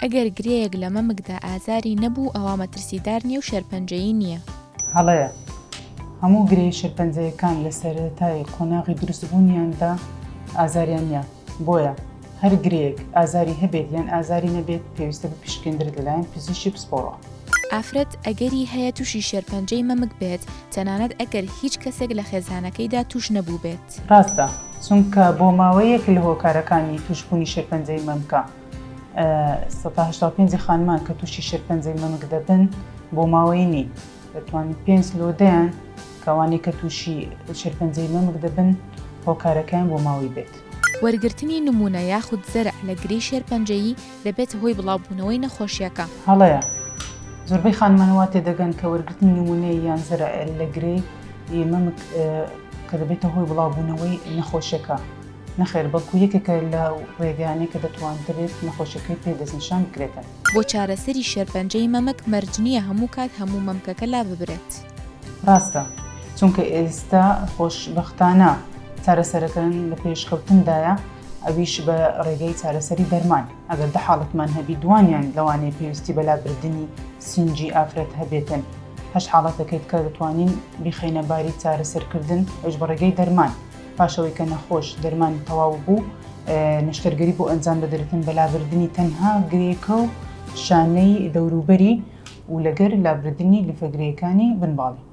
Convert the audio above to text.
ئەگەر گرەیەک لە مەمکدا ئازاری نەبوو ئەوە مەترسیدار نییە و شەرپەنجەیی نییە. هەڵەیە هەموو گرەی شەرپەنجەیەکان لە سەرەتای قۆناغی دروستبوونیاندا ئازاریان نییە، بۆیە هەر گرەیەک ئازاری هەبێت یان ئازاری نەبێت پێویستە بە پشکنندرێت لەلایەن پزیشکی پسپۆڕە. ئافرەت ئەگەری هەیە تووشی شەرپەنجەی مەمک بێت، تەنانەت ئەگەر هیچ کەسێک لە خێزانەکەیدا توش نەبوو بێت. ڕاستە، چونکە بۆ ماوەیەک لە هۆکارەکانی توشبوونی شەرپەنجەی مەمکە 85 خانمان کە تووشی شەرپەنجەی مەمک دەبن بۆ ماوەی نی دەتوانین 5 لۆدەیان کەوانی کە تووشی شەرپەنجەی مەمک دەبن هۆکارەکان بۆ ماوەی بێت. وەرگرتنی نمونە یاخود زەرع لە گرەی شەرپەنجەیی دەبێت هۆی بڵاوبوونەوەی نەخۆشیەکە. هەڵەیە زۆربەی خانمانەوە تێدەگەن کە وەرگرتنی نمونەی یان زەرع لە گرەی مەمک کە دەبێتە هۆی بڵاوبوونەوەی نەخۆشیەکە. نەخێر بەڵکو یەکێکە لە ڕێگەیانەی کە دەتوانرێت نەخۆشیەکەی پێ دەستنیشان بکرێتن. بۆ چارەسەری شەرپەنجەی مەمک مەرج نییە هەموو کات هەموو مەمکەکە لا ببرێت. ڕاستە، چونکە ئێستا خۆشبەختانە چارەسەرەکەن لە پێشکەوتندایە، ئەویش بە ڕێگەی چارەسەری دەرمان. ئەگەر دە حاڵەتمان هەبی دوانیان لەوانەیە پێویستی بەلابردننی سینجی ئافرەت هەبێتن. هەش حاڵەتەکەیت کە دەتوانین بیخینە باری چارەسەرکردن ئەوش بە ڕێگەی دەرمان. پاشەوەی کە نەخۆش دەرمان تەواو بوو نەشتەرگەری بۆ ئەنجام بدرێتن بەلابردننی تەنها گرێکە و شانەی دەوروبەری و لەگەر لابردننی لیفەگرەیەکانی بنباڵی.